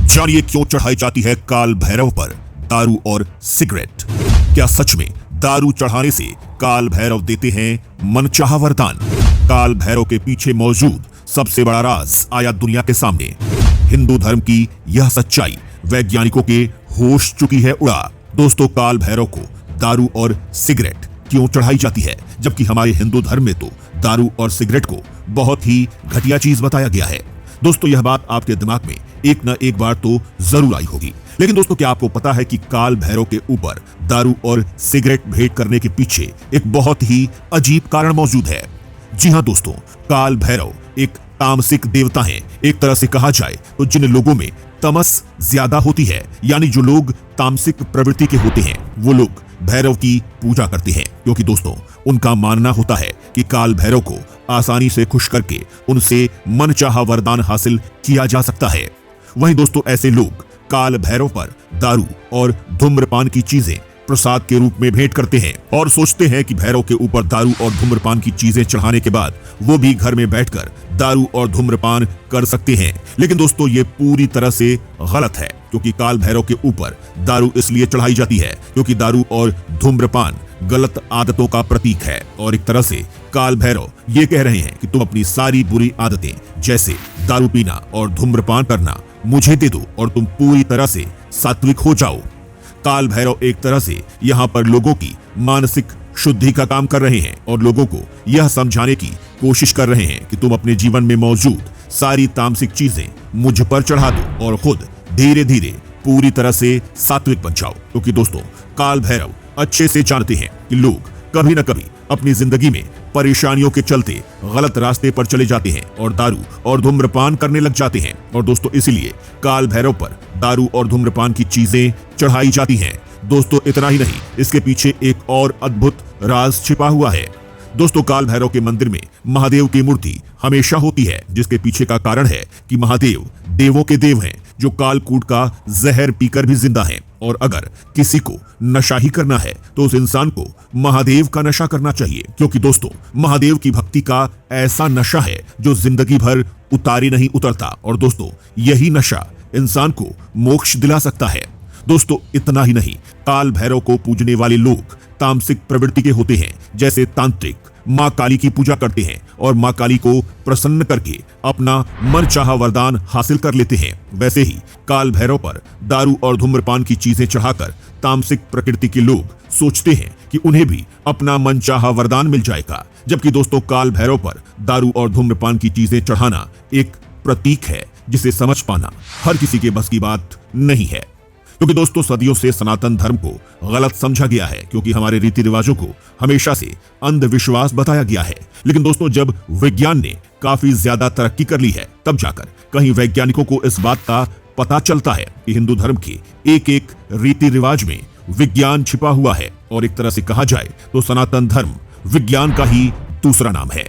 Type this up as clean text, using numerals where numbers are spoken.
जानिए क्यों चढ़ाई जाती है काल भैरव पर दारू और सिगरेट। क्या सच में दारू चढ़ाने से काल भैरव देते हैं मनचाहा वरदान? काल भैरव के पीछे मौजूद सबसे बड़ा राज आया दुनिया के सामने। हिंदू धर्म की यह सच्चाई वैज्ञानिकों के होश चुकी है उड़ा। दोस्तों, काल भैरव को दारू और सिगरेट क्यों चढ़ाई जाती है, जबकि हमारे हिंदू धर्म में तो दारू और सिगरेट को बहुत ही घटिया चीज बताया गया है। दोस्तों, यह बात आपके दिमाग में एक न एक बार तो जरूर आई होगी। लेकिन दोस्तों, क्या आपको पता है कि काल भैरव के ऊपर दारू और सिगरेट भेंट करने के पीछे एक बहुत ही अजीब कारण मौजूद है? जी हां दोस्तों, काल भैरव एक तामसिक देवता हैं। एक तरह से कहा जाए तो जिन लोगों में तमस ज्यादा होती है, यानी जो लोग तामसिक प्रवृत्ति के होते हैं, वो लोग भैरव की पूजा करते हैं, क्योंकि दोस्तों उनका मानना होता है कि काल भैरव को आसानी से खुश करके उनसे मनचाहा वरदान हासिल किया जा सकता है। वहीं दोस्तों, ऐसे लोग काल भैरव पर दारू और धूम्रपान की चीजें प्रसाद के रूप में भेंट करते हैं और सोचते हैं कि भैरव के ऊपर दारू और धूम्रपान की चीजें चढ़ाने के बाद वो भी घर में बैठकर दारू और धूम्रपान कर सकते हैं। लेकिन दोस्तों, ये पूरी तरह से गलत है, क्योंकि काल भैरव के ऊपर दारू इसलिए चढ़ाई जाती है क्योंकि दारू और धूम्रपान गलत आदतों का प्रतीक है। और एक तरह से काल भैरव ये कह रहे हैं कि तुम अपनी सारी बुरी आदतें, जैसे दारू पीना और धूम्रपान करना, मुझे दे दो और तुम पूरी तरह से सात्विक हो जाओ। काल भैरव एक तरह से यहाँ पर लोगों की मानसिक शुद्धि का काम कर रहे हैं और लोगों को यह समझाने की कोशिश कर रहे हैं कि तुम अपने जीवन में मौजूद सारी तामसिक चीजें मुझ पर चढ़ा दो और खुद धीरे धीरे पूरी तरह से सात्विक बन जाओ। क्योंकि दोस्तों, काल भैरव अच्छे से जानते हैं कि लोग कभी न कभी अपनी जिंदगी में परेशानियों के चलते गलत रास्ते पर चले जाते हैं और दारू और धूम्रपान करने लग जाते हैं। और दोस्तों, इसीलिए काल भैरव पर दारू और धूम्रपान की चीजें चढ़ाई जाती हैं। दोस्तों, इतना ही नहीं, इसके पीछे एक और अद्भुत राज छिपा हुआ है। दोस्तों, काल भैरव के मंदिर में महादेव की मूर्ति हमेशा होती है, जिसके पीछे का कारण है कि महादेव देवों के देव हैं, जो कालकूट का जहर पीकर भी जिंदा हैं। और अगर किसी को नशा ही करना है तो उस इंसान को महादेव का नशा करना चाहिए, क्योंकि दोस्तों महादेव की भक्ति का ऐसा नशा है जो जिंदगी भर उतारी नहीं उतरता। और दोस्तों, यही नशा इंसान को मोक्ष दिला सकता है। दोस्तों, इतना ही नहीं, काल भैरव को पूजने वाले लोग तामसिक प्रवृत्ति के होते हैं, जैसे तांत्रिक माँ काली की पूजा करते हैं और माँ काली को प्रसन्न करके अपना मनचाहा वरदान हासिल कर लेते हैं। वैसे ही काल भैरव पर दारू और धूम्रपान की चीजें चढ़ाकर तामसिक प्रकृति के लोग सोचते हैं कि उन्हें भी अपना मनचाहा वरदान मिल जाएगा। जबकि दोस्तों, काल भैरव पर दारू और धूम्रपान की चीजें चढ़ाना एक प्रतीक है, जिसे समझ पाना हर किसी के बस की बात नहीं है। क्योंकि दोस्तों, सदियों से सनातन धर्म को गलत समझा गया है, क्योंकि हमारे रीति रिवाजों को हमेशा से अंधविश्वास बताया गया है। लेकिन दोस्तों, जब विज्ञान ने काफी ज्यादा तरक्की कर ली है, तब जाकर कहीं वैज्ञानिकों को इस बात का पता चलता है कि हिंदू धर्म के एक एक रीति रिवाज में विज्ञान छिपा हुआ है। और एक तरह से कहा जाए तो सनातन धर्म विज्ञान का ही दूसरा नाम है।